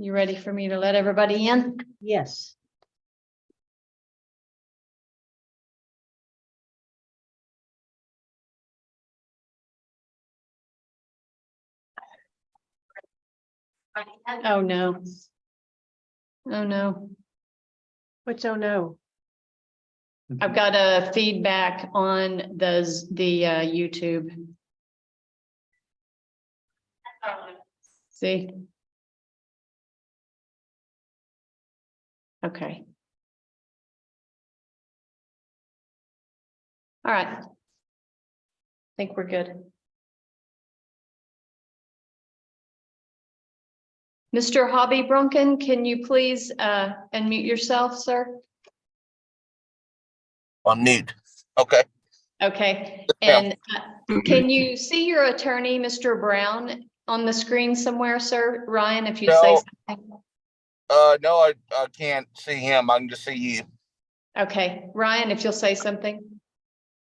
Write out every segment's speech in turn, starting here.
You ready for me to let everybody in? Yes. Oh, no. Oh, no. What's oh no? I've got a feedback on the YouTube. See? Okay. All right. I think we're good. Mr. Hobby Brunken, can you please unmute yourself, sir? On mute. Okay. Okay, and can you see your attorney, Mr. Brown, on the screen somewhere, sir? Ryan, if you say No. something. No, I can't see him. I can just see you. Okay, Ryan, if you'll say something.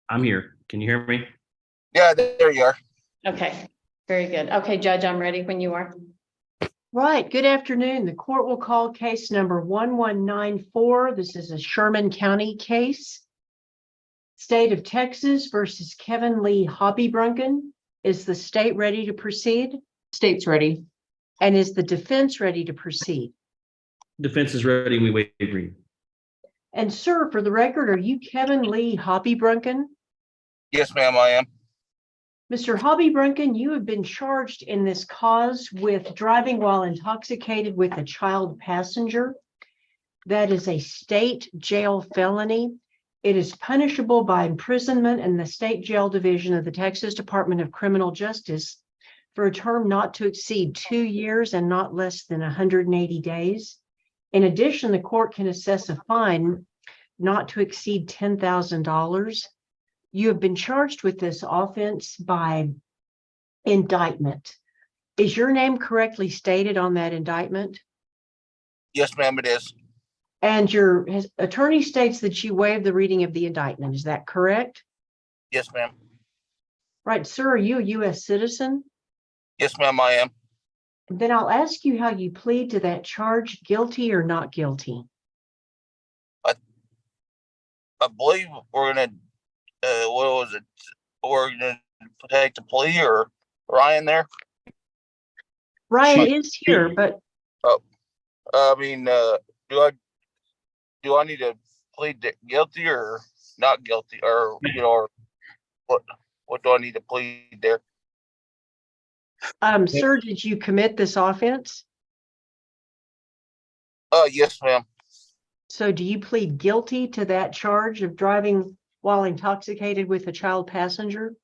I'm here. Can you hear me? Yeah, there you are. Okay, very good. Okay, Judge, I'm ready when you are. Right. Good afternoon. The court will call case number 1194. This is a Sherman County case. State of Texas versus Kevin Lee Hobby Brunken. Is the state ready to proceed? State's ready. And is the defense ready to proceed? Defense is ready. We waive reading. And sir, for the record, are you Kevin Lee Hobby Brunken? Yes, ma'am, I am. Mr. Hobby Brunken, you have been charged in this cause with driving while intoxicated with a child passenger. That is a state jail felony. It is punishable by imprisonment in the state jail division of the Texas Department of Criminal Justice for a term not to exceed 2 years and not less than 180 days. In addition, the court can assess a fine not to exceed $10,000. You have been charged with this offense by indictment. Is your name correctly stated on that indictment? Yes, ma'am, it is. And your attorney states that you waived the reading of the indictment. Is that correct? Yes, ma'am. Right, sir. Are you a U.S. citizen? Yes, ma'am, I am. Then I'll ask you how you plead to that charge, guilty or not guilty. I believe we're gonna, what was it? We're gonna take the plea, or Ryan there? Ryan She- is here, but I mean, do I need to plead guilty or not guilty, or or what do I need to plead there? sir, did you commit this offense? Yes, ma'am. So do you plead guilty to that charge of driving while intoxicated with a child passenger?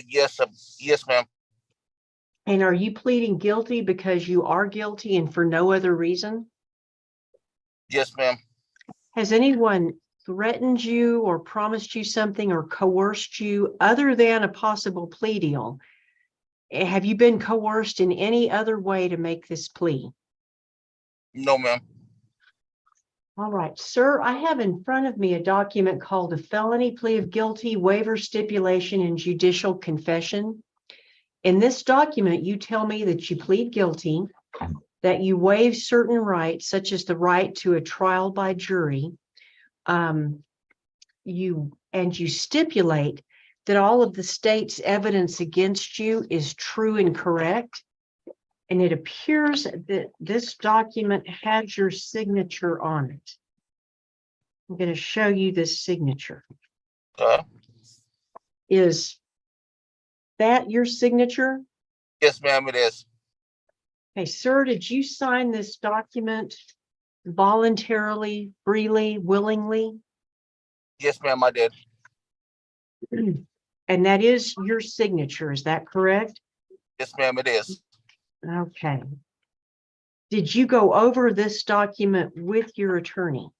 Yes, yes, ma'am. And are you pleading guilty because you are guilty and for no other reason? Yes, ma'am. Has anyone threatened you or promised you something or coerced you other than a possible plea deal? Have you been coerced in any other way to make this plea? No, ma'am. All right, sir, I have in front of me a document called a felony plea of guilty, waiver, stipulation, and judicial confession. In this document, you tell me that you plead guilty, that you waive certain rights, such as the right to a trial by jury. You stipulate that all of the state's evidence against you is true and correct. And it appears that this document has your signature on it. I'm going to show you this signature. Is that your signature? Yes, ma'am, it is. Hey, sir, did you sign this document voluntarily, freely, willingly? Yes, ma'am, I did. And that is your signature, is that correct? Yes, ma'am, it is. Okay. Did you go over this document with your attorney?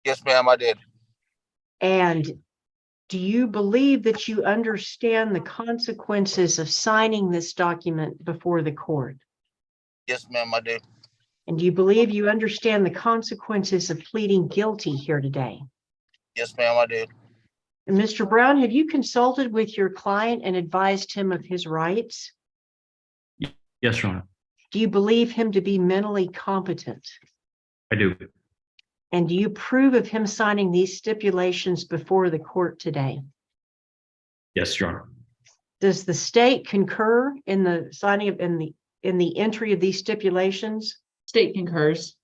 Yes, ma'am, I did. And do you believe that you understand the consequences of signing this document before the court? Yes, ma'am, I do. And do you believe you understand the consequences of pleading guilty here today? Yes, ma'am, I do. And Mr. Brown, have you consulted with your client and advised him of his rights? Yes, Your Honor. Do you believe him to be mentally competent? I do. And do you approve of him signing these stipulations before the court today? Yes, Your Honor. Does the state concur in the signing of, in the entry of these stipulations? State concurs.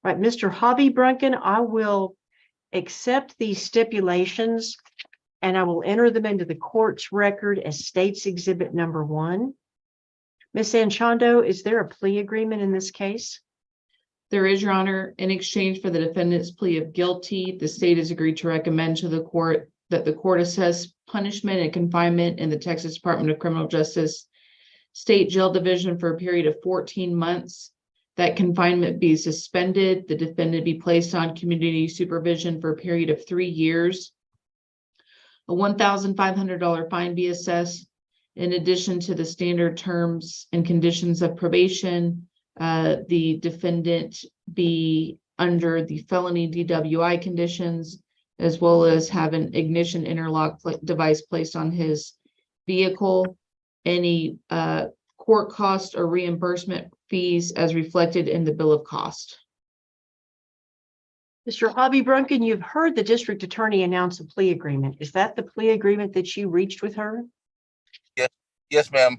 Right, Mr. Hobby Brunken, I will accept these stipulations and I will enter them into the court's record as State's Exhibit number 1. Ms. Anchondo, is there a plea agreement in this case? There is, Your Honor, in exchange for the defendant's plea of guilty, the state has agreed to recommend to the court that the court assess punishment and confinement in the Texas Department of Criminal Justice State Jail Division for a period of 14 months. That confinement be suspended, the defendant be placed on community supervision for a period of 3 years. A $1,500 fine be assessed, in addition to the standard terms and conditions of probation. The defendant be under the felony DWI conditions, as well as have an ignition interlock device placed on his vehicle. Any court cost or reimbursement fees as reflected in the bill of cost. Mr. Hobby Brunken, you've heard the district attorney announce a plea agreement. Is that the plea agreement that you reached with her? Yes, ma'am.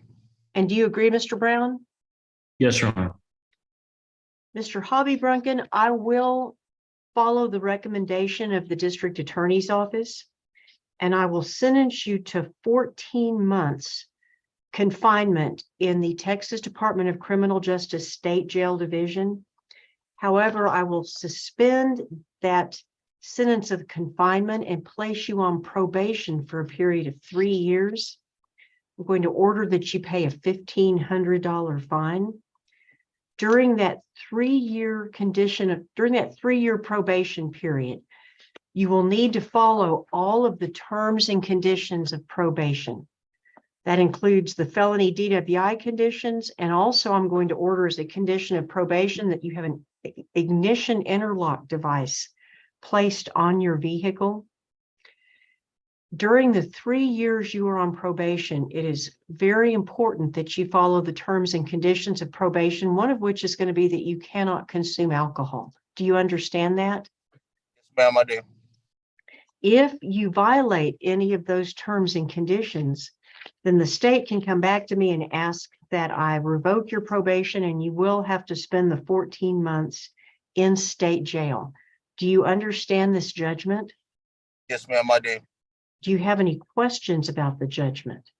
And do you agree, Mr. Brown? Yes, Your Honor. Mr. Hobby Brunken, I will follow the recommendation of the district attorney's office, and I will sentence you to 14 months confinement in the Texas Department of Criminal Justice State Jail Division. However, I will suspend that sentence of confinement and place you on probation for a period of 3 years. I'm going to order that you pay a $1,500 fine. During that 3-year probation period, you will need to follow all of the terms and conditions of probation. That includes the felony DWI conditions, and also I'm going to order as a condition of probation that you have an ignition interlock device placed on your vehicle. During the 3 years you are on probation, it is very important that you follow the terms and conditions of probation, one of which is going to be that you cannot consume alcohol. Do you understand that? Yes, ma'am, I do. If you violate any of those terms and conditions, then the state can come back to me and ask that I revoke your probation, and you will have to spend the 14 months in state jail. Do you understand this judgment? Yes, ma'am, I do. Do you have any questions about the judgment?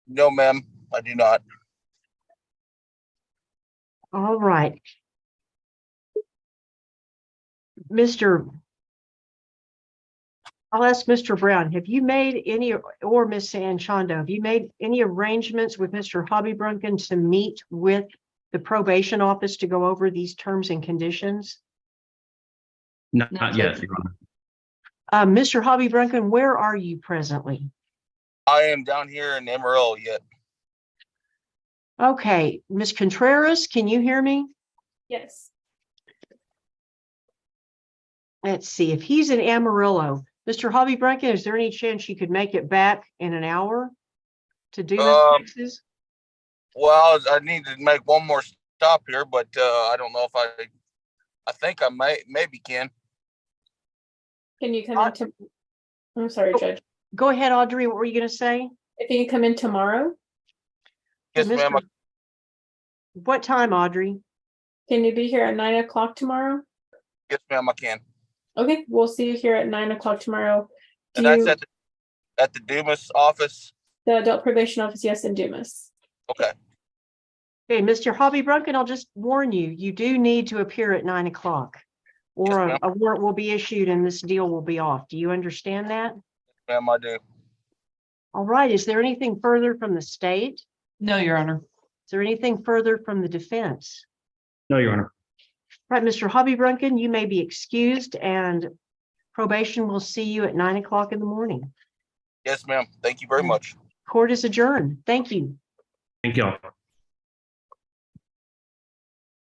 No, ma'am, I do not. All right. I'll ask Mr. Brown, have you made any, or Ms. Sanchondo, have you made any arrangements with Mr. Hobby Brunken to meet with the probation office to go over these terms and conditions? Not Not yet, yet. Your Honor. Mr. Hobby Brunken, where are you presently? I am down here in Amarillo yet. Okay, Ms. Contreras, can you hear me? Yes. Let's see, if he's in Amarillo, Mr. Hobby Brunken, is there any chance you could make it back in an hour to do this fixes? Well, I need to make one more stop here, but I don't know if I think I maybe can. Can you come in I'm sorry, Judge. Go ahead, Audrey, what were you going to say? If you can come in tomorrow, Yes, Mr. ma'am. What time, Audrey? can you be here at 9 o'clock tomorrow? Yes, ma'am, I can. Okay, we'll see you here at 9 o'clock tomorrow. And that's at the Dumas office. The adult probation office, yes, in Dumas. Okay. Okay, Mr. Hobby Brunken, I'll just warn you, you do need to appear at 9 o'clock. Or Yes, a warrant will be issued and this deal will be off. Do you understand that? Ma'am, I do. All right, is there anything further from the state? No, Your Honor. Is there anything further from the defense? No, Your Honor. Right, Mr. Hobby Brunken, you may be excused and probation will see you at 9 o'clock in the morning. Yes, ma'am. Thank you very much. Court is adjourned. Thank you. Thank y'all.